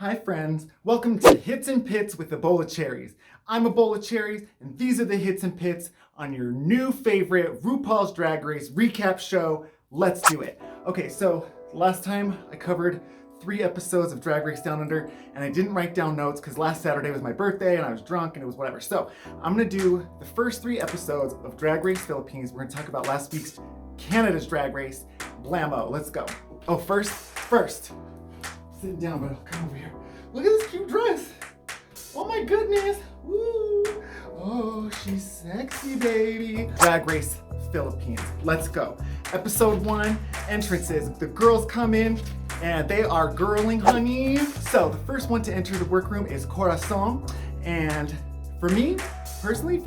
Hi friends, welcome to Hits and Pits with Ebola Cherries. I'm Ebola Cherries, and these are the hits and pits on your new favorite RuPaul's Drag Race recap show. Let's do it. Okay, so last time I covered 3 episodes of Drag Race Down Under, and I didn't write down notes because last Saturday was my birthday and I was drunk and it was whatever. So I'm gonna do the first 3 episodes of Drag Race Philippines. We're gonna talk about last week's Canada's Drag Race. Blammo, let's go. Oh, first. Sitting down, but come over here. Look at this cute dress. Oh my goodness. Woo. Oh, she's sexy, baby. Drag Race Philippines. Let's go. Episode 1, entrances. The girls come in and they are girling, honey. So the first one to enter the workroom is Corazon. And for me, personally,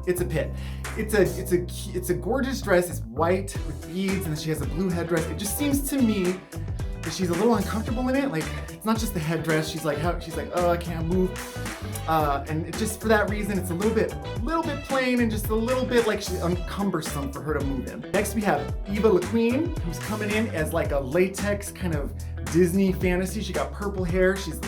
it's a pit. It's a gorgeous dress. It's white with beads and she has a blue headdress. It just seems to me that she's a little uncomfortable in it. Like, it's not just the headdress. She's like, oh, I can't move. And it just for that reason, it's a little bit plain and just a little bit like she's cumbersome for her to move in. Next, we have Ebola Queen, who's coming in as like a latex kind of Disney fantasy. She got purple hair. She's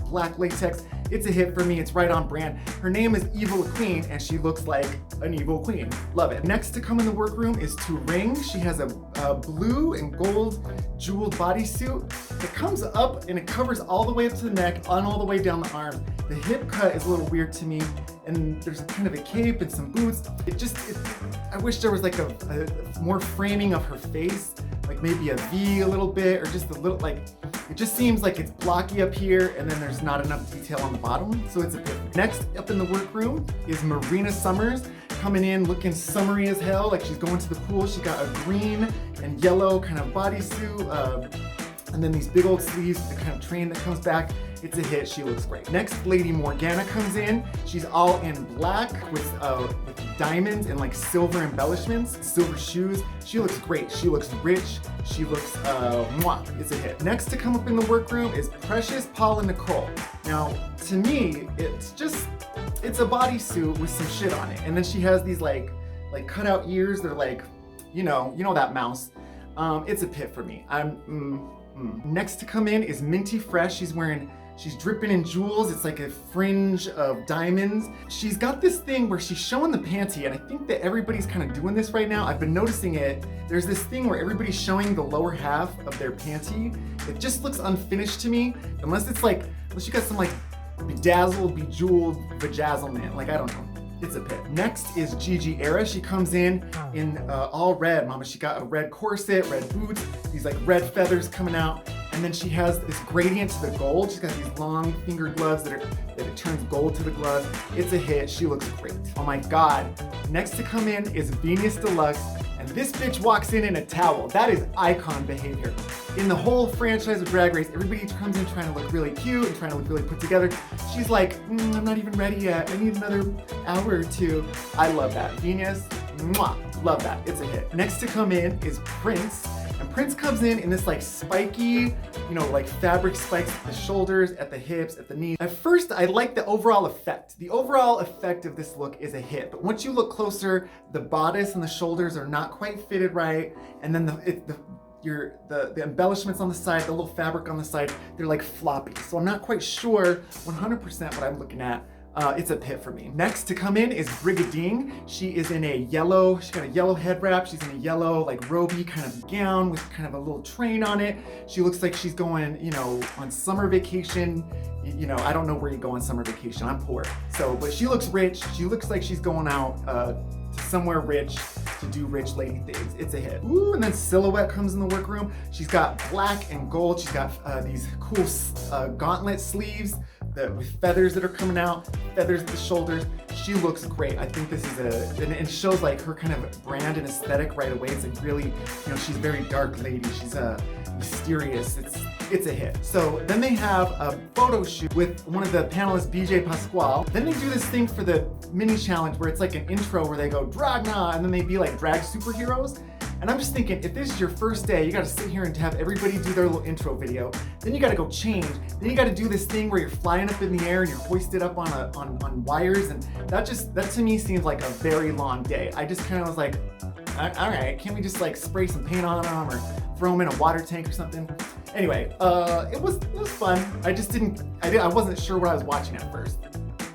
black latex. It's a hit for me. It's right on brand. Her name is Ebola Queen, and she looks like an evil queen. Love it. Next to come in the workroom is Turing. She has a blue and gold jeweled bodysuit. It comes up and it covers all the way up to the neck and all the way down the arms. The hip cut is a little weird to me, and there's kind of a cape and some boots. I wish there was like a more framing of her face, like maybe a V a little bit, or just a little like. It just seems like it's blocky up here and then there's not enough detail on the bottom, so it's a bit. Next up in the workroom is Marina Summers, coming in looking summery as hell, like she's going to the pool. She got a green and yellow kind of bodysuit, and then these big old sleeves, the kind of train that comes back. It's a hit, she looks great. Next, Lady Morgana comes in. She's all in black with diamonds and like silver embellishments, silver shoes. She looks great, she looks rich, she looks, mwah, it's a hit. Next to come up in the workroom is Precious Paula Nicole. Now, to me, it's a bodysuit with some shit on it. And then she has these like cutout ears that are like, you know that mouse. It's a pit for me. Next to come in is Minty Fresh. She's dripping in jewels. It's like a fringe of diamonds. She's got this thing where she's showing the panty, and I think that everybody's kind of doing this right now. I've been noticing it. There's this thing where everybody's showing the lower half of their panty. It just looks unfinished to me, unless you got some like bedazzled, bejeweled vajazzlement. Like, I don't know. It's a pit. Next is Gigi Era. She comes in all red, mama. She got a red corset, red boots, these like red feathers coming out. And then she has this gradient to the gold. She's got these long finger gloves that it turns gold to the glove. It's a hit. She looks great. Oh my God. Next to come in is Venus Deluxe. And this bitch walks in a towel. That is icon behavior. In the whole franchise of Drag Race, everybody comes in trying to look really cute and trying to look really put together. She's like, I'm not even ready yet. I need another hour or 2. I love that. Venus, mwah, love that. It's a hit. Next to come in is Prince. And Prince comes in this like spiky, like fabric spikes at the shoulders, at the hips, at the knees. At first, I like the overall effect. The overall effect of this look is a hit. But once you look closer, the bodice and the shoulders are not quite fitted right. And then the embellishments on the side, the little fabric on the side, they're like floppy. So I'm not quite sure 100% what I'm looking at. It's a pit for me. Next to come in is Brigadine. She is in she's got a yellow head wrap. She's in a yellow like roby kind of gown with kind of a little train on it. She looks like she's going, on summer vacation. I don't know where you go on summer vacation. I'm poor. But she looks rich. She looks like she's going out to somewhere rich to do rich lady things. It's a hit. Ooh, and then Silhouette comes in the workroom. She's got black and gold. She's got these cool gauntlet sleeves with feathers that are coming out, feathers at the shoulders. She looks great. I think this is and it shows like her kind of brand and aesthetic right away. It's like really, she's very dark lady. She's mysterious. It's a hit. So then they have a photo shoot with one of the panelists, BJ Pasquale. Then they do this thing for the mini challenge where it's like an intro where they go Dragna, and then they be like drag superheroes. And I'm just thinking, if this is your first day, you gotta sit here and have everybody do their little intro video. Then you gotta go change. Then you gotta do this thing where you're flying up in the air and you're hoisted up on wires. And that to me seems like a very long day. I just kind of was like, all right, can't we just like spray some paint on them or throw them in a water tank or something? Anyway, it was fun. I wasn't sure what I was watching at first.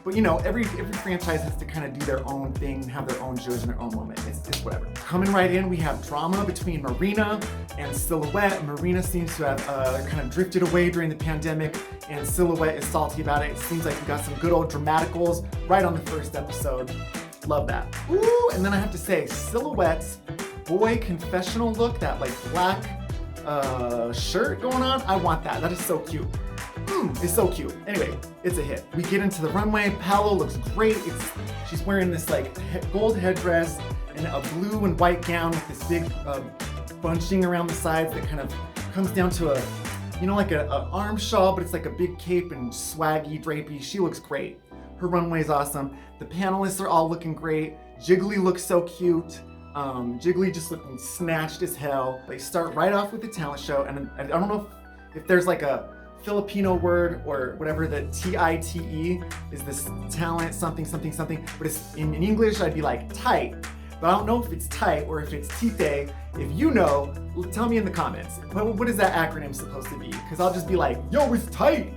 But you know, every franchise has to kind of do their own thing, have their own shows and their own moment. It's whatever. Coming right in, we have drama between Marina and Silhouette. Marina seems to have kind of drifted away during the pandemic, and Silhouette is salty about it. It seems like we got some good old dramaticals right on the first episode. Love that. Ooh, and then I have to say, Silhouette's boy confessional look, that like black shirt going on, I want that. That is so cute. It's so cute. Anyway, it's a hit. We get into the runway. Paolo looks great. She's wearing this like gold headdress and a blue and white gown with this big bunching around the sides that kind of comes down to a, you know, like an arm shawl, but it's like a big cape and swaggy, drapey. She looks great. Her runway is awesome. The panelists are all looking great. Jiggly looks so cute. Jiggly just looking snatched as hell. They start right off with the talent show, and I don't know if there's like a Filipino word or whatever, the TITE is this talent something, but it's in English I'd be like tight, but I don't know if it's tight or if it's tite. If you know, tell me in the comments. What is that acronym supposed to be? Because I'll just be like, yo, it's tight.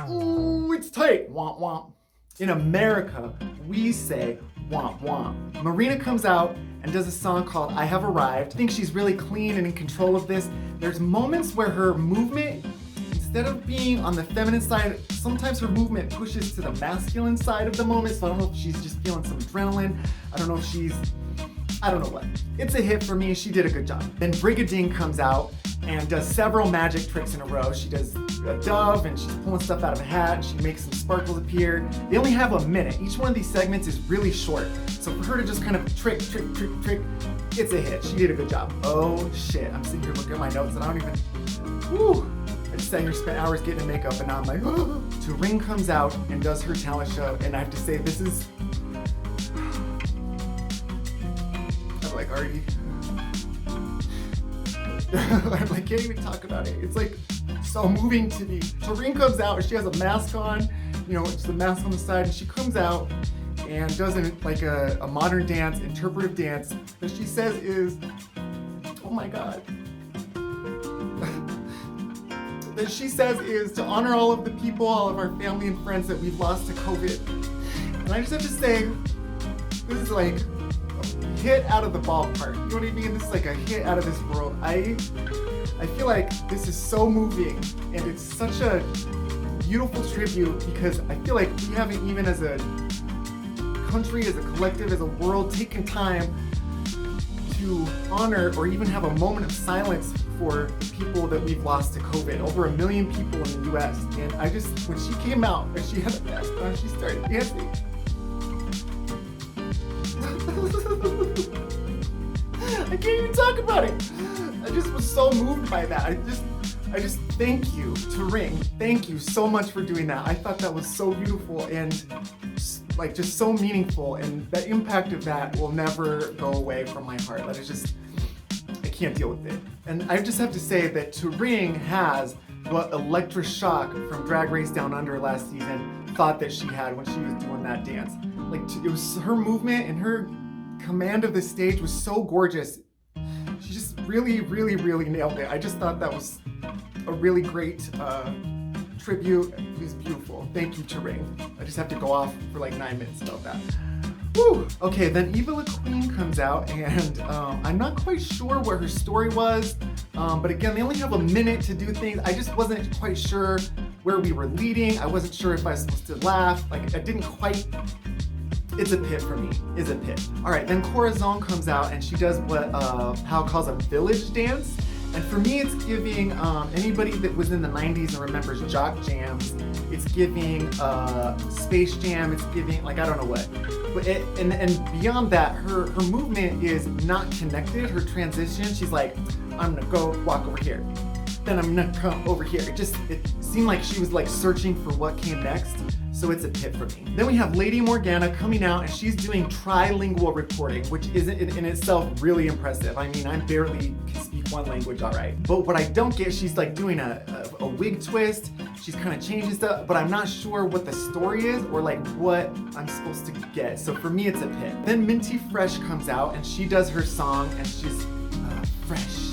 Ooh, it's tight. Womp womp. In America, we say womp womp. Marina comes out and does a song called I Have Arrived. I think she's really clean and in control of this. There's moments where her movement, instead of being on the feminine side, sometimes her movement pushes to the masculine side of the moment. So I don't know if she's just feeling some adrenaline. I don't know what. It's a hit for me. She did a good job. Then Brigadine comes out and does several magic tricks in a row. She does a dove and she's pulling stuff out of a hat. And she makes some sparkles appear. They only have a minute. Each one of these segments is really short. So for her to just kind of trick, it's a hit. She did a good job. Oh shit, I'm sitting here looking at my notes and I don't even, whew. I just sat here, spent hours getting makeup, and now I'm like, oh. Turing comes out and does her talent show, and I have to say, this is, I'm like, already, I like, can't even talk about it. It's like so moving to me. Turing comes out, and she has a mask on, you know, just a mask on the side, and she comes out and does like a modern dance, interpretive dance, that she says is, oh my God. That she says is to honor all of the people, all of our family and friends that we've lost to COVID. And I just have to say, this is like a hit out of the ballpark. You know what I mean? This is like a hit out of this world. I feel like this is so moving, and it's such a beautiful tribute, because I feel like we haven't, even as a country, as a collective, as a world, taken time to honor or even have a moment of silence for people that we've lost to COVID. Over 1 million people in the US. And I just, when she came out and she had a mask on, she started dancing. I can't even talk about it. I just was so moved by that. I just thank you, Turing. Thank you so much for doing that. I thought that was so beautiful and like just so meaningful, and the impact of that will never go away from my heart. That is just, I can't deal with it. And I just have to say that Turing has what Electra Shock from Drag Race Down Under last season thought that she had when she was doing that dance. Like, it was her movement and her command of the stage was so gorgeous. She just really nailed it. I just thought that was a really great tribute. It was beautiful. Thank you, Turing. I just have to go off for like 9 minutes about that. Woo! Okay, then Ebola Queen comes out, and I'm not quite sure where her story was, but again, they only have a minute to do things. I just wasn't quite sure where we were leading. I wasn't sure if I was supposed to laugh. Like, I didn't quite. It's a pit for me. It's a pit. All right, then Corazon comes out, and she does what Hal calls a village dance. And for me, it's giving anybody that was in the 90s and remembers Jock Jams. It's giving Space Jam. It's giving, like, I don't know what. But and beyond that, her movement is not connected. Her transition, she's like, I'm gonna go walk over here. Then I'm gonna come over here. It seemed like she was like searching for what came next. So it's a pit for me. Then we have Lady Morgana coming out, and she's doing trilingual reporting, which is in itself really impressive. I mean, I barely can speak one language all right. But what I don't get, she's like doing a wig twist. She's kind of changing stuff, but I'm not sure what the story is or like what I'm supposed to get. So for me, it's a pit. Then Minty Fresh comes out, and she does her song, and she's fresh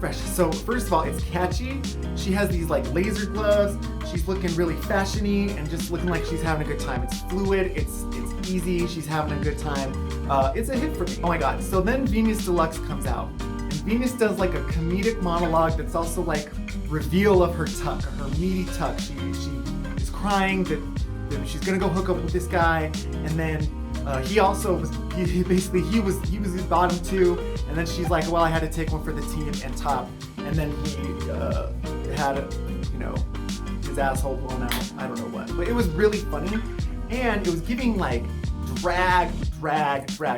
fresh. So first of all, it's catchy. She has these like laser gloves. She's looking really fashiony and just looking like she's having a good time. It's fluid, it's easy, she's having a good time. It's a hit for me. Oh my God. So then Venus Deluxe comes out. And Venus does like a comedic monologue that's also like reveal of her tuck, her meaty tuck. She is crying that she's gonna go hook up with this guy, and then he also was he was his bottom too, and then she's like, well, I had to take one for the team and top, and then he had his asshole blown out. I don't know what, but it was really funny, and it was giving like drag.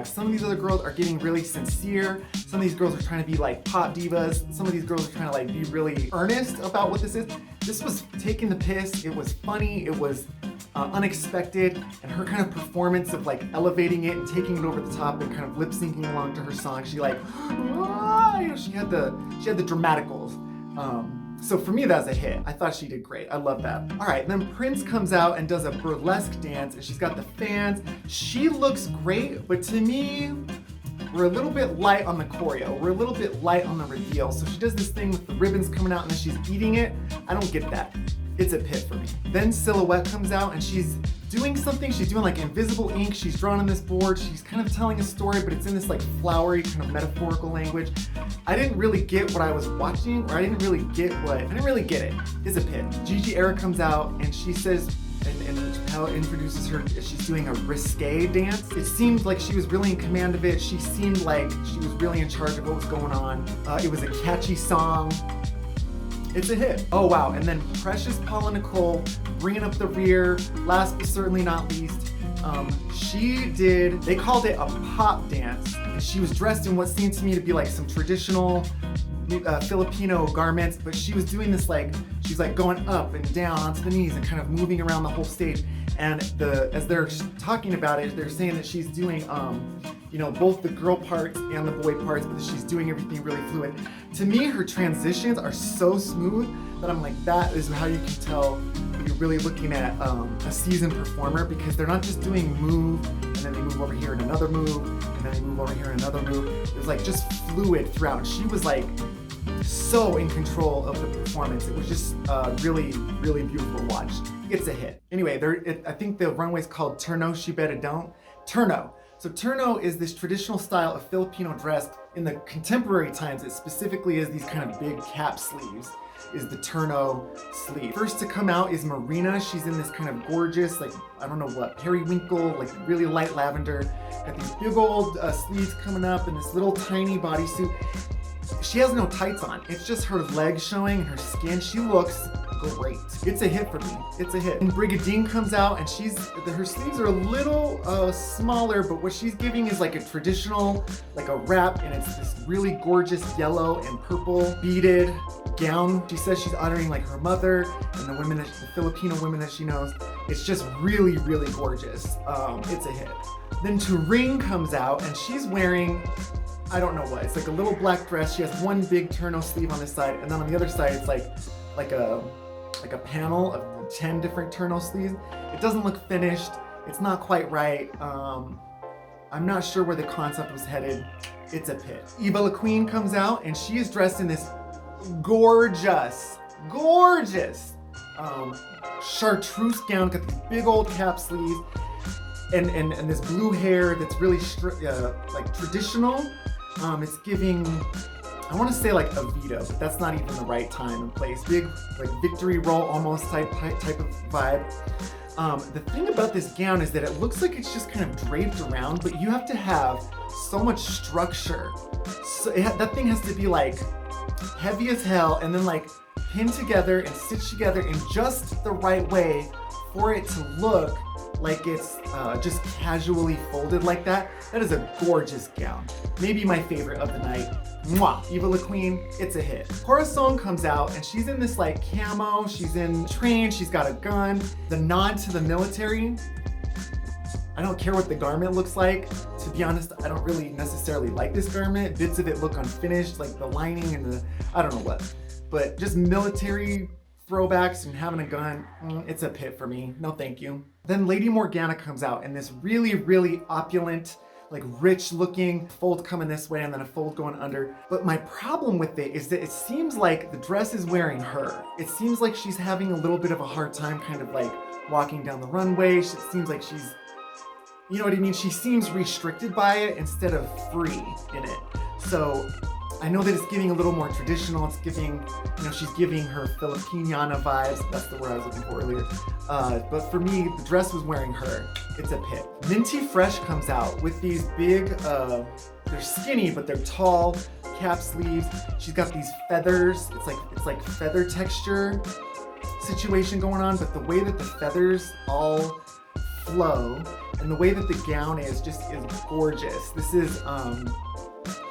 Some of these other girls are getting really sincere. Some of these girls are trying to be like pop divas. Some of these girls are trying to like be really earnest about what this is. This was taking the piss. It was funny. It was unexpected, and her kind of performance of like elevating it and taking it over the top and kind of lip syncing along to her song. She like, she had the dramaticals. So for me, that's a hit. I thought she did great. I love that. All right, then Prince comes out and does a burlesque dance, and she's got the fans. She looks great, but to me, we're a little bit light on the choreo. We're a little bit light on the reveal. So she does this thing with the ribbons coming out and then she's eating it. I don't get that. It's a hit for me. Then Silhouette comes out and she's doing something. She's doing like invisible ink. She's drawn on this board. She's kind of telling a story, but it's in this like flowery kind of metaphorical language. I didn't really get what I was watching, or I didn't really get it. It's a hit. Gigi Era comes out and she says, and how it introduces her, she's doing a risque dance. It seemed like she was really in command of it. She seemed like she was really in charge of what was going on. It was a catchy song. It's a hit. Oh wow, and then Precious Paula Nicole bringing up the rear, last but certainly not least, they called it a pop dance, and she was dressed in what seemed to me to be like some traditional Filipino garments, but she was doing this like, she's like going up and down onto the knees and kind of moving around the whole stage. And as they're talking about it, they're saying that she's doing both the girl parts and the boy parts, but that she's doing everything really fluid. To me, her transitions are so smooth that I'm like, that is how you can tell that you're really looking at a seasoned performer, because they're not just doing move and then they move over here in another move and then they move over here in another move. It was like just fluid throughout. She was like so in control of the performance. It was just really, really beautiful to watch. It's a hit. Anyway, I think the runway's called Turno, She Better Don't. Turno. So turno is this traditional style of Filipino dress. In the contemporary times, it specifically is these kind of big cap sleeves, is the turno sleeve. First to come out is Marina. She's in this kind of gorgeous, like, I don't know what, periwinkle, like really light lavender. Got these big old sleeves coming up and this little tiny bodysuit. She has no tights on. It's just her legs showing and her skin. She looks great. It's a hit for me. It's a hit. And Brigadine comes out and her sleeves are a little smaller, but what she's giving is like a traditional, like a wrap, and it's this really gorgeous yellow and purple beaded gown. She says she's honoring like her mother and the Filipino women that she knows. It's just really, really gorgeous. It's a hit. Then Turing comes out and she's wearing, I don't know what, it's like a little black dress. She has one big turno sleeve on this side, and then on the other side it's like a panel of 10 different turno sleeves. It doesn't look finished. It's not quite right. I'm not sure where the concept was headed. It's a pit. Ebola Queen comes out and she is dressed in this gorgeous chartreuse gown, got these big old cap sleeves and this blue hair that's really like traditional. It's giving, I want to say like a veto, but that's not even the right time and place. Big, like victory roll almost type of vibe. The thing about this gown is that it looks like it's just kind of draped around, but you have to have so much structure. So that thing has to be like heavy as hell and then like pinned together and stitched together in just the right way for it to look like it's just casually folded like that. That is a gorgeous gown. Maybe my favorite of the night. Mwah! Ebola Queen, it's a hit. Corazon comes out and she's in this like camo, she's in train, she's got a gun. The nod to the military. I don't care what the garment looks like. To be honest, I don't really necessarily like this garment. Bits of it look unfinished, like the lining and I don't know what. But just military throwbacks and having a gun, it's a pit for me. No thank you. Then Lady Morgana comes out in this really, really opulent, like rich looking, fold coming this way and then a fold going under. But my problem with it is that it seems like the dress is wearing her. It seems like she's having a little bit of a hard time kind of like walking down the runway. It seems like she's, you know what I mean? She seems restricted by it instead of free in it. So I know that it's giving a little more traditional. It's giving, you know, she's giving her Filipiniana vibes. That's the word I was looking for earlier. But for me, the dress was wearing her. It's a pit. Minty Fresh comes out with these big, they're skinny, but they're tall cap sleeves. She's got these feathers. It's like feather texture situation going on, but the way that the feathers all flow and the way that the gown is gorgeous. This is,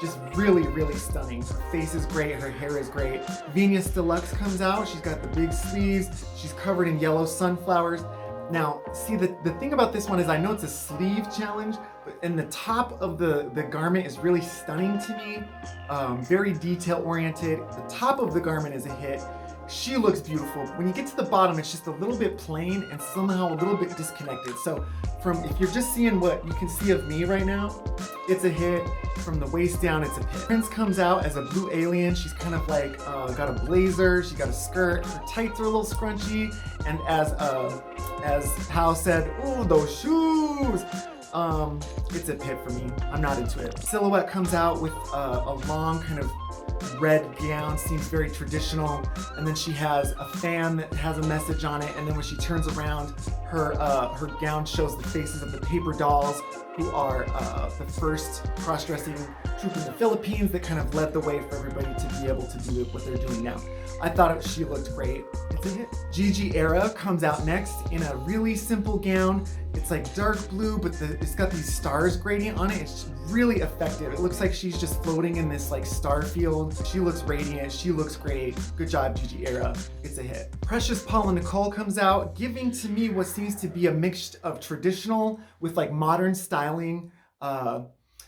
just really, really stunning. Her face is great, her hair is great. Venus Deluxe comes out, she's got the big sleeves, she's covered in yellow sunflowers. Now, see, the thing about this one is I know it's a sleeve challenge, and the top of the garment is really stunning to me. Very detail oriented. The top of the garment is a hit. She looks beautiful. When you get to the bottom, it's just a little bit plain and somehow a little bit disconnected. So if you're just seeing what you can see of me right now, it's a hit. From the waist down, it's a hit. Prince comes out as a blue alien. She's kind of like, got a blazer, she got a skirt, her tights are a little scrunchy, and as Hal said, ooh, those shoes! It's a pit for me. I'm not into it. Silhouette comes out with a long kind of red gown, seems very traditional, and then she has a fan that has a message on it, and then when she turns around, her gown shows the faces of the paper dolls, who are the first cross-dressing troupe in the Philippines that kind of led the way for everybody to be able to do what they're doing now. I thought she looked great. It's a hit. Gigi Era comes out next in a really simple gown. It's like dark blue, but it's got these stars gradient on it. It's really effective. It looks like she's just floating in this like star field. She looks radiant. She looks great. Good job, Gigi Era. It's a hit. Precious Paula Nicole comes out, giving to me what seems to be a mix of traditional with like modern styling.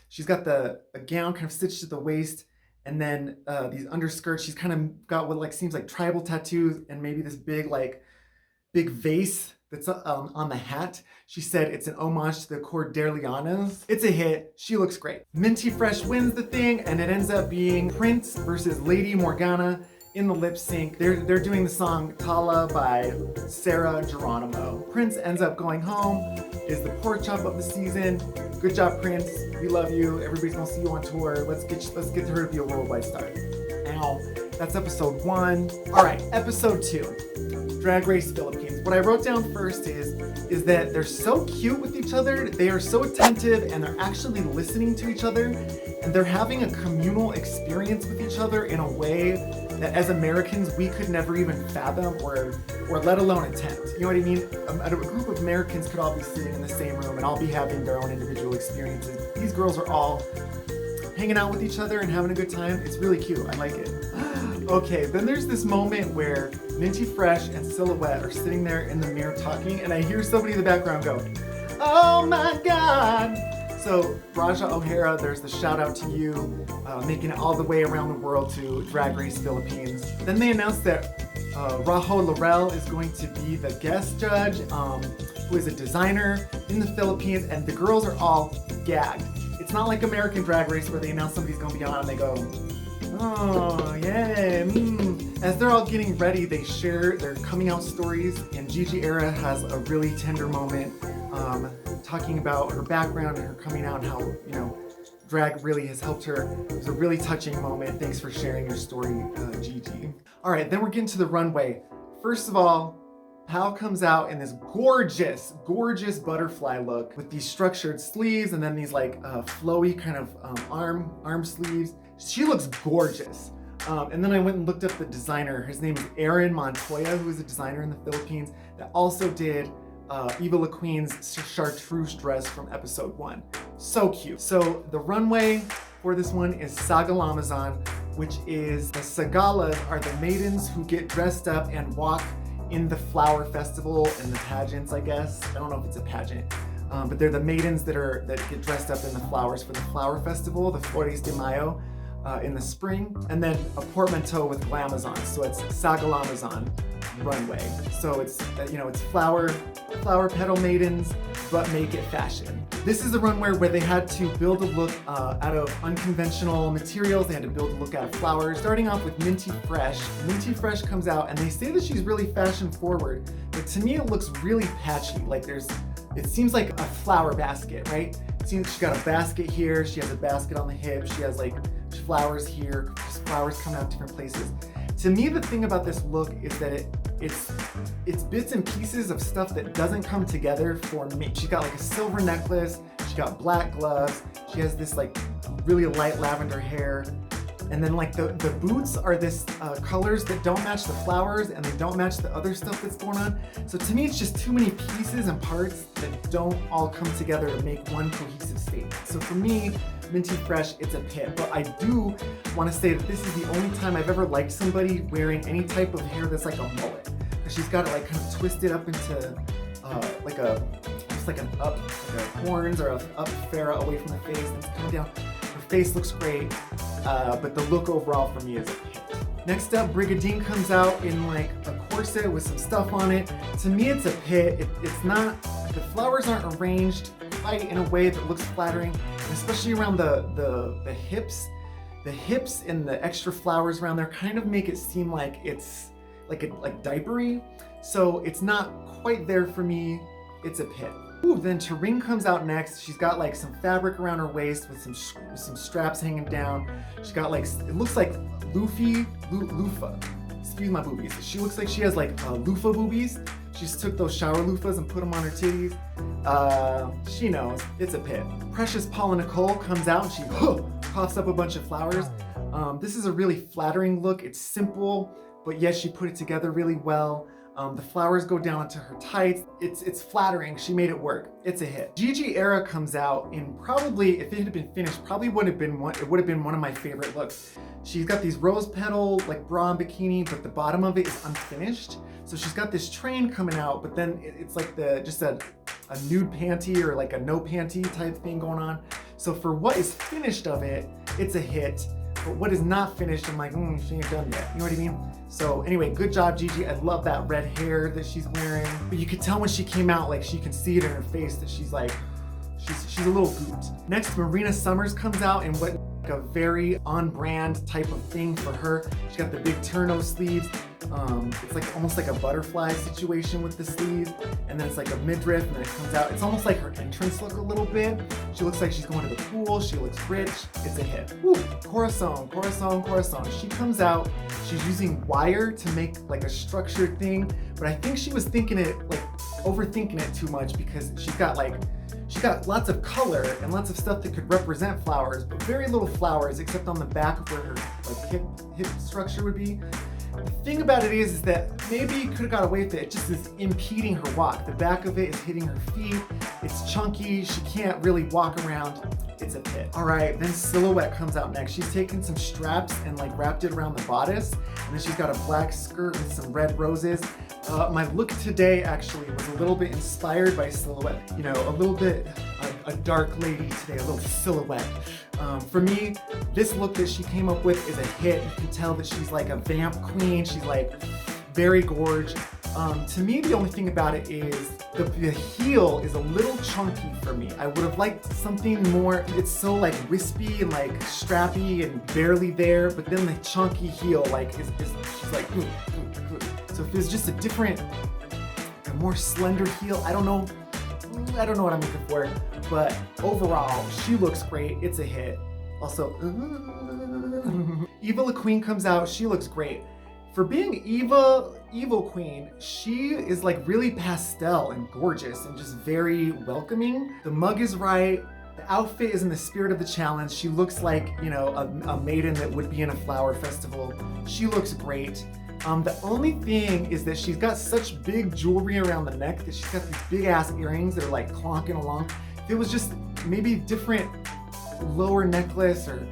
She's got a gown kind of stitched at the waist, and then these underskirts. She's kind of got what like seems like tribal tattoos, and maybe this big vase that's on the hat. She said it's an homage to the Cordelianas. It's a hit. She looks great. Minty Fresh wins the thing, and it ends up being Prince versus Lady Morgana in the lip sync. They're doing the song Tala by Sarah Geronimo. Prince ends up going home, is the pork chop of the season. Good job, Prince. We love you. Everybody's gonna see you on tour. Let's get her to be a worldwide star. Ow. That's episode 1. All right, episode 2. Drag Race Philippines. What I wrote down first is that they're so cute with each other, they are so attentive, and they're actually listening to each other, and they're having a communal experience with each other in a way that as Americans we could never even fathom or let alone attempt. You know what I mean? A group of Americans could all be sitting in the same room and all be having their own individual experiences. These girls are all hanging out with each other and having a good time. It's really cute. I like it. Okay, then there's this moment where Minty Fresh and Silhouette are sitting there in the mirror talking, and I hear somebody in the background go, "Oh my God!" So Raja O'Hara, there's the shout out to you, making it all the way around the world to Drag Race Philippines. Then they announced that Rajo Laurel is going to be the guest judge, who is a designer in the Philippines, and the girls are all gagged. It's not like American Drag Race where they announce somebody's gonna be on and they go, "Oh, yay." As they're all getting ready, they share their coming out stories, and Gigi Era has a really tender moment talking about her background and her coming out and how, you know, drag really has helped her. It was a really touching moment. Thanks for sharing your story, Gigi. All right, then we're getting to the runway. First of all, Pal comes out in this gorgeous, gorgeous butterfly look with these structured sleeves and then these like flowy kind of arm sleeves. She looks gorgeous. And then I went and looked up the designer. His name is Aaron Montoya, who is a designer in the Philippines that also did Ebola Queen's chartreuse dress from episode 1. So cute. So the runway for this one is Sagalamazan, which is the Sagalas are the maidens who get dressed up and walk in the flower festival and the pageants, I guess. I don't know if it's a pageant, but they're the maidens that get dressed up in the flowers for the flower festival, the Flores de Mayo, in the spring, and then a portmanteau with Glamazon, so it's Sagalamazan runway. So it's it's flower petal maidens but make it fashion. This is the runway where they had to build a look out of unconventional materials. They had to build a look out of flowers. Starting off with Minty Fresh. Minty Fresh comes out and they say that she's really fashion forward, but to me it looks really patchy. Like it seems like a flower basket, right? It seems she's got a basket here, she has a basket on the hip, she has like flowers here, just flowers coming out different places. To me, the thing about this look is that it's bits and pieces of stuff that doesn't come together for me. She's got like a silver necklace, she got black gloves, she has this like really light lavender hair, and then like the boots are this colors that don't match the flowers and they don't match the other stuff that's going on. So to me, it's just too many pieces and parts that don't all come together to make one cohesive statement. So for me, Minty Fresh, it's a pit. But I do want to say that this is the only time I've ever liked somebody wearing any type of hair that's like a mullet. Because she's got it like kind of twisted up into almost like an up, like a horns or a up Farrah away from the face, and it's coming down. Her face looks great, but the look overall for me is a pit. Next up, Brigadine comes out in like a corset with some stuff on it. To me, it's a pit. It's not, the flowers aren't arranged quite in a way that looks flattering, and especially around the hips. The hips and the extra flowers around there kind of make it seem like it's like diapery. So it's not quite there for me. It's a pit. Ooh, then Turing comes out next. She's got like some fabric around her waist with some straps hanging down. She's got like, it looks like loofah. Excuse my boobies. She looks like she has like loofah boobies. She just took those shower loofahs and put them on her titties. She knows, it's a pit. Precious Paula Nicole comes out and she coughs up a bunch of flowers. This is a really flattering look. It's simple, but yes, she put it together really well. The flowers go down into her tights. It's flattering. She made it work. It's a hit. Gigi Era comes out in probably, if it had been finished, probably would have been one of my favorite looks. She's got these rose petal like bra and bikini, but the bottom of it is unfinished. So she's got this train coming out, but then it's like just a nude panty or like a no panty type thing going on. So for what is finished of it, it's a hit. But what is not finished, I'm like, she ain't done yet. You know what I mean? So anyway, good job, Gigi. I love that red hair that she's wearing. But you could tell when she came out, like she can see it in her face that she's like, she's a little gooped. Next, Marina Summers comes out in what like a very on-brand type of thing for her. She's got the big turno sleeves. It's like almost like a butterfly situation with the sleeves, and then it's like a midriff, and then it comes out. It's almost like her entrance look a little bit. She looks like she's going to the pool. She looks rich. It's a hit. Woo! Corazon. She comes out. She's using wire to make like a structured thing, but I think she was overthinking it too much because she got lots of color and lots of stuff that could represent flowers, but very little flowers except on the back of where her like hip structure would be. The thing about it is that maybe you could have got away with it. It just is impeding her walk. The back of it is hitting her feet. It's chunky. She can't really walk around. It's a pit. All right, then Silhouette comes out next. She's taken some straps and like wrapped it around the bodice. And then she's got a black skirt with some red roses. My look today actually was a little bit inspired by Silhouette. You know, a little bit a dark lady today, a little Silhouette. For me, this look that she came up with is a hit. You can tell that she's like a vamp queen. She's like very gorge. To me, the only thing about it is the heel is a little chunky for me. I would have liked something more. It's so like wispy and like strappy and barely there, but then the chunky heel like she's like, So if it's just a more slender heel, I don't know what I'm looking for, but overall, she looks great. It's a hit. Also, Eva La Queen comes out. She looks great. For being Evil Queen, she is like really pastel and gorgeous and just very welcoming. The mug is right. The outfit is in the spirit of the challenge. She looks like, you know, a maiden that would be in a flower festival. She looks great. The only thing is that she's got such big jewelry around the neck that she's got these big ass earrings that are like clonking along. If it was just maybe different lower necklace or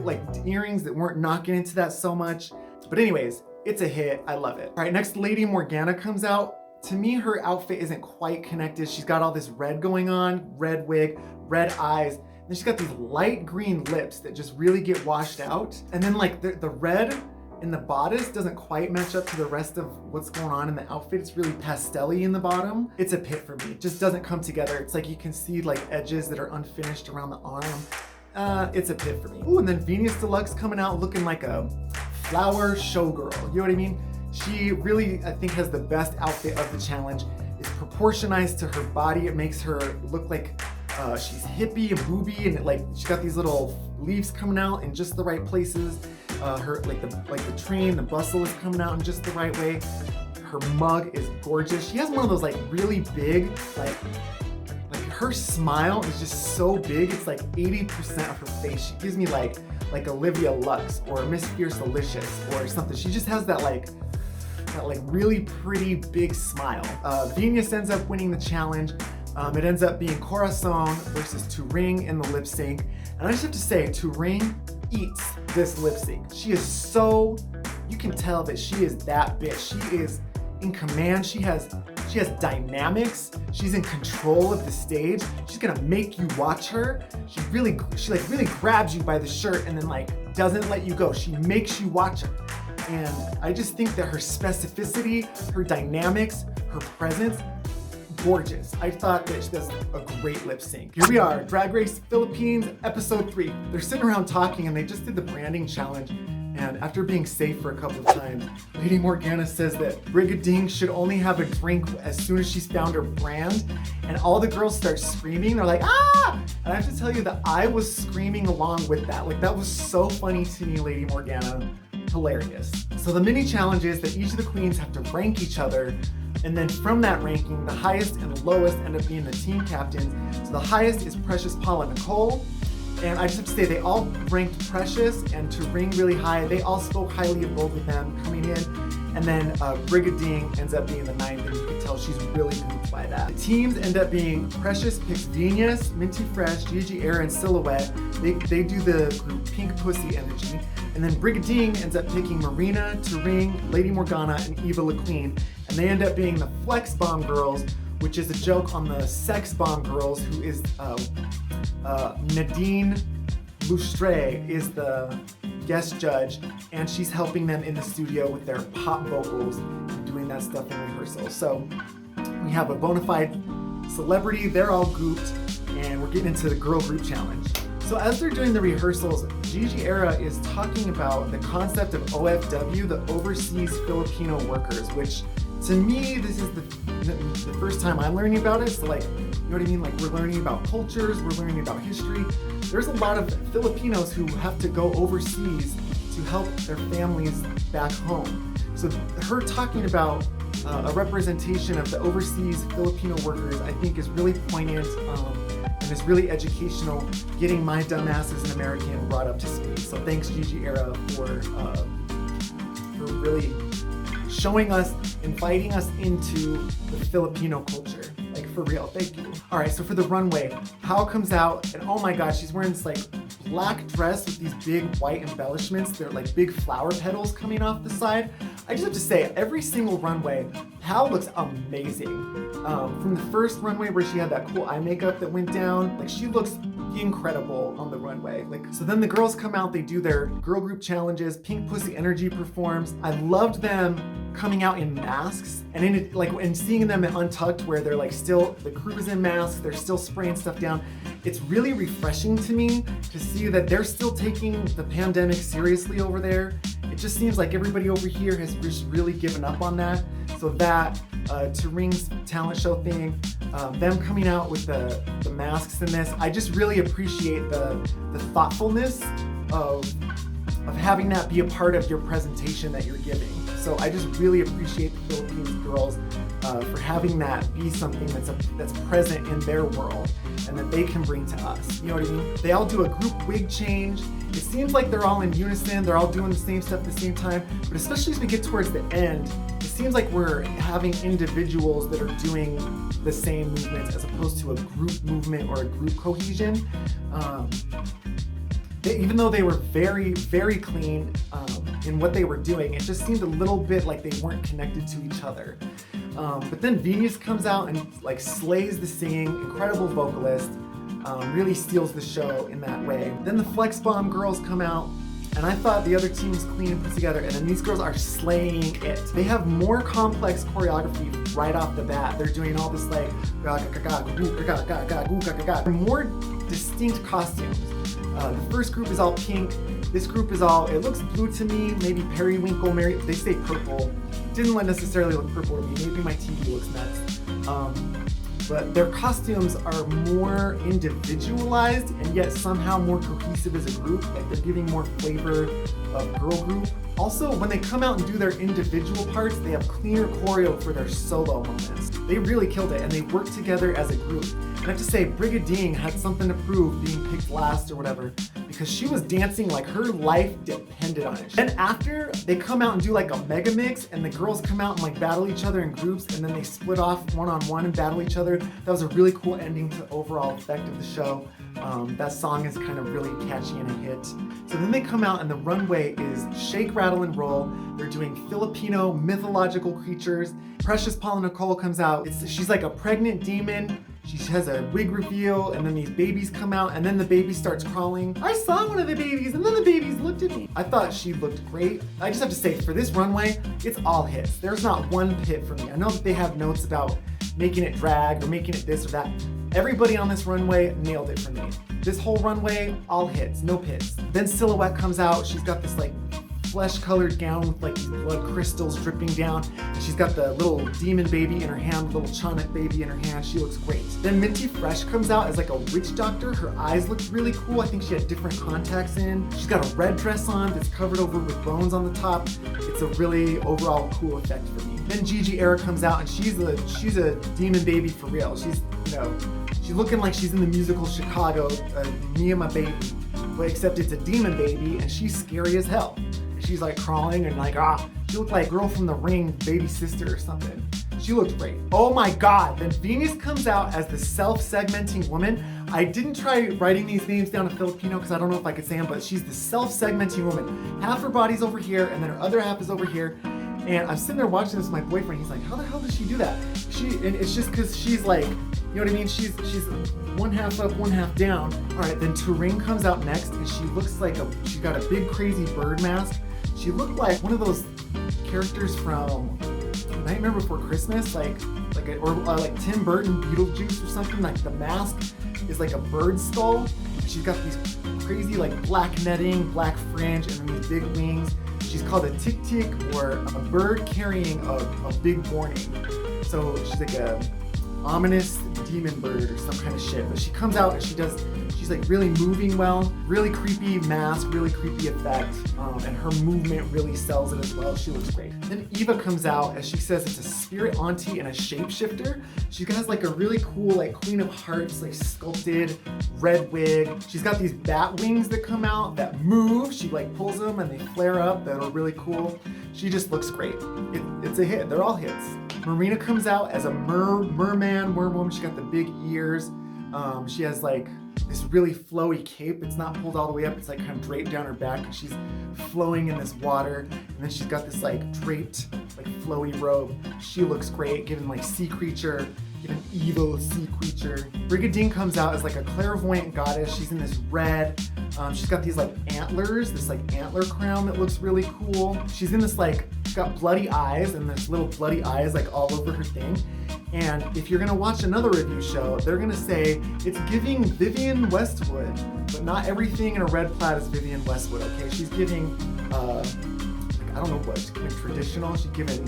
like earrings that weren't knocking into that so much. But anyways, it's a hit. I love it. All right, next Lady Morgana comes out. To me, her outfit isn't quite connected. She's got all this red going on, red wig, red eyes. And she's got these light green lips that just really get washed out. And then like the red and the bodice doesn't quite match up to the rest of what's going on in the outfit. It's really pastel-y in the bottom. It's a pit for me. It just doesn't come together. It's like you can see like edges that are unfinished around the arm. It's a pit for me. Ooh, and then Venus Deluxe coming out looking like a flower showgirl. You know what I mean? She really, I think, has the best outfit of the challenge. It's proportionized to her body. It makes her look like she's hippie and booby, and like she's got these little leaves coming out in just the right places. Her like the train, the bustle is coming out in just the right way. Her mug is gorgeous. She has one of those like really big, like her smile is just so big. It's like 80% of her face. She gives me like Olivia Lux or Miss Fierce Delicious or something. She just has that really pretty big smile. Venus ends up winning the challenge. It ends up being Corazon versus Turing in the lip sync. And I just have to say, Turing eats this lip sync. She is so, you can tell that she is that bitch. She is in command. She has dynamics. She's in control of the stage. She's gonna make you watch her. She really grabs you by the shirt and then like doesn't let you go. She makes you watch her. And I just think that her specificity, her dynamics, her presence, gorgeous. I thought that she does a great lip sync. Here we are, Drag Race Philippines, episode 3. They're sitting around talking and they just did the branding challenge. And after being safe for a couple of times, Lady Morgana says that Brigadine should only have a drink as soon as she's found her brand. And all the girls start screaming. They're like, ah! And I have to tell you that I was screaming along with that. Like, that was so funny to me, Lady Morgana. Hilarious. So the mini challenge is that each of the queens have to rank each other, and then from that ranking, the highest and the lowest end up being the team captains. So the highest is Precious, Paula, Nicole. And I just have to say, they all ranked Precious and Turing really high. They all spoke highly of both of them coming in. And then Brigadine ends up being the 9th, and you can tell she's really moved by that. The teams end up being Precious picks Venus, Minty Fresh, Gigi Era, and Silhouette. They do the group Pink Pussy Energy. And then Brigadine ends up picking Marina, Turing, Lady Morgana, and Eva La Queen. And they end up being the Flex Bomb Girls, which is a joke on the Sex Bomb Girls, who is Nadine Lustre is the guest judge, and she's helping them in the studio with their pop vocals and doing that stuff in rehearsal. So we have a bona fide celebrity, they're all gooped, and we're getting into the girl group challenge. So as they're doing the rehearsals, Gigi Era is talking about the concept of OFW, the Overseas Filipino Workers, which to me, this is the first time I'm learning about it. So like, you know what I mean? Like, we're learning about cultures, we're learning about history. There's a lot of Filipinos who have to go overseas to help their families back home. So her talking about a representation of the overseas Filipino workers, I think is really poignant and is really educational, getting my dumbass as an American brought up to speed. So thanks Gigi Era for really showing us, inviting us into the Filipino culture. Like, for real, thank you. All right, so for the runway, Hao comes out, and oh my gosh, she's wearing this like black dress with these big white embellishments. They're like big flower petals coming off the side. I just have to say, every single runway, Hao looks amazing. From the first runway where she had that cool eye makeup that went down, like she looks incredible on the runway. Like, so then the girls come out, they do their girl group challenges. Pink Pussy Energy performs. I loved them coming out in masks, and in it, like, and seeing them at Untucked where they're like still, the crew is in masks, they're still spraying stuff down. It's really refreshing to me to see that they're still taking the pandemic seriously over there. It just seems like everybody over here has just really given up on that. So that, Turing's talent show thing, them coming out with the masks in this, I just really appreciate the thoughtfulness of having that be a part of your presentation that you're giving. So I just really appreciate the Philippines girls for having that be something that's present in their world and that they can bring to us. You know what I mean? They all do a group wig change. It seems like they're all in unison. They're all doing the same stuff at the same time. But especially as we get towards the end, it seems like we're having individuals that are doing the same movements as opposed to a group movement or a group cohesion. Even though they were very, very clean in what they were doing, it just seemed a little bit like they weren't connected to each other. But then Venus comes out and like slays the singing, incredible vocalist, really steals the show in that way. Then the Flex Bomb girls come out, And I thought the other team was clean and put together, and then these girls are slaying it. They have more complex choreography right off the bat. They're doing all this like more distinct costumes. The first group is all pink. This group is all, it looks blue to me, maybe periwinkle, they say purple. Didn't necessarily look purple to me, maybe my TV looks nuts. But their costumes are more individualized and yet somehow more cohesive as a group. Like they're giving more flavor of girl group. Also, when they come out and do their individual parts, they have cleaner choreo for their solo moments. They really killed it and they worked together as a group. And I have to say, Brigadine had something to prove being picked last or whatever, because she was dancing like her life depended on it. Then after, they come out and do like a mega mix, and the girls come out and like battle each other in groups, and then they split off one-on-one and battle each other. That was a really cool ending to overall effect of the show. That song is kind of really catchy and a hit. So then they come out and the runway is shake, rattle, and roll. They're doing Filipino mythological creatures. Precious Paula Nicole comes out. She's like a pregnant demon. She has a wig reveal, and then these babies come out, and then the baby starts crawling. I saw one of the babies, and then the babies looked at me. I thought she looked great. I just have to say, for this runway, it's all hits. There's not one pit for me. I know that they have notes about making it drag or making it this or that. Everybody on this runway nailed it for me. This whole runway, all hits, no pits. Then Silhouette comes out. She's got this like flesh-colored gown with like these blood crystals dripping down. She's got the little demon baby in her hand, the little Chanak baby in her hand. She looks great. Then Minty Fresh comes out as like a witch doctor. Her eyes look really cool. I think she had different contacts in. She's got a red dress on that's covered over with bones on the top. It's a really overall cool effect for me. Then Gigi Era comes out and she's a demon baby for real. She's looking like she's in the musical Chicago, Me and My Baby, but except it's a demon baby and she's scary as hell. She's like crawling and like, she looked like Girl from the Ring, baby sister or something. She looked great. Oh my God, then Venus comes out as the self-segmenting woman. I didn't try writing these names down in Filipino because I don't know if I could say them, but she's the self-segmenting woman. Half her body's over here and then her other half is over here. And I'm sitting there watching this with my boyfriend. He's like, how the hell does she do that? And it's just because she's like, you know what I mean? She's one half up, one half down. All right, then Turing comes out next and she looks like she's got a big crazy bird mask. She looked like one of those characters from Nightmare Before Christmas, like Tim Burton Beetlejuice or something. Like the mask is like a bird skull. She's got these crazy like black netting, black fringe, and then these big wings. She's called a tik-tik, or a bird carrying a big warning. So she's like a ominous demon bird or some kind of shit. But she comes out and she's like really moving well, really creepy mask, really creepy effect, and her movement really sells it as well. She looks great. Then Eva comes out, as she says, it's a spirit auntie and a shapeshifter. She has like a really cool like Queen of Hearts, like sculpted red wig. She's got these bat wings that come out that move. She like pulls them and they flare up that are really cool. She just looks great. It's a hit. They're all hits. Marina comes out as a merman, wormwoman. She got the big ears. She has like this really flowy cape. It's not pulled all the way up. It's like kind of draped down her back. And she's flowing in this water. And then she's got this like draped, like flowy robe. She looks great, giving like sea creature, giving evil sea creature. Brigadine comes out as like a clairvoyant goddess. She's in this red. She's got these like antlers, this like antler crown that looks really cool. She's in this like, she's got bloody eyes and this little bloody eyes like all over her thing. And if you're gonna watch another review show, they're gonna say it's giving Vivienne Westwood, but not everything in a red plaid is Vivienne Westwood, okay? She's giving, I don't know what, she's giving traditional, she's giving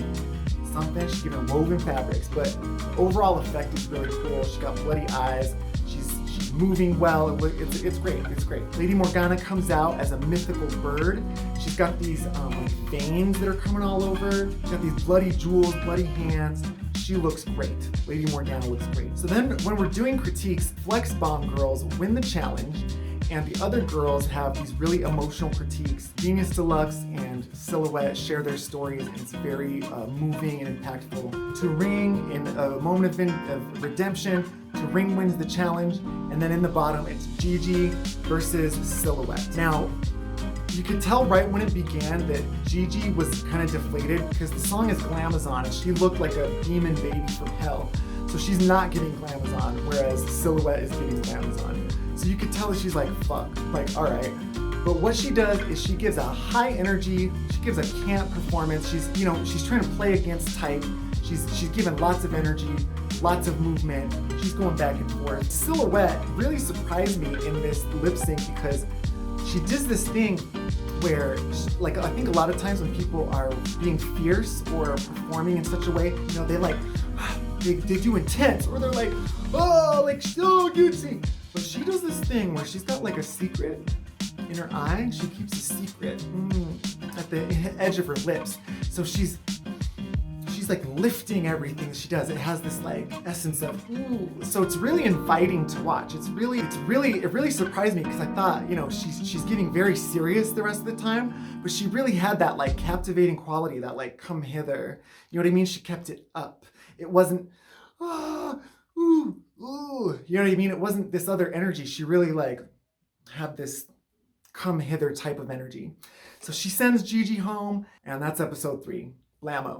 something, she's giving woven fabrics, but the overall effect is really cool. She's got bloody eyes, she's moving well, it's great, it's great. Lady Morgana comes out as a mythical bird. She's got these like veins that are coming all over. She's got these bloody jewels, bloody hands. She looks great. Lady Morgana looks great. So then when we're doing critiques, Flex Bomb girls win the challenge, and the other girls have these really emotional critiques. Venus Deluxe and Silhouette share their stories, and it's very moving and impactful. Turing, in a moment of redemption, Turing wins the challenge, and then in the bottom, it's Gigi versus Silhouette. Now, you could tell right when it began that Gigi was kind of deflated because the song is Glamazon and she looked like a demon baby from hell. So she's not getting Glamazon, whereas Silhouette is getting Glamazon. So you could tell that she's like, fuck, like, all right. But what she does is she gives a high energy, she gives a camp performance. She's trying to play against type. She's giving lots of energy, lots of movement. She's going back and forth. Silhouette really surprised me in this lip sync because she does this thing where, like, I think a lot of times when people are being fierce or performing in such a way, they do intense, or they're like, oh, like, so guilty. But she does this thing where she's got like a secret in her eye. She keeps a secret at the edge of her lips. So she's like lifting everything she does. It has this like essence of ooh. So it's really inviting to watch. It really surprised me because I thought, she's getting very serious the rest of the time, but she really had that like captivating quality, that like come hither. You know what I mean? She kept it up. It wasn't ooh. You know what I mean? It wasn't this other energy. She really like had this come hither type of energy. So she sends Gigi home, and that's episode 3. Blammo.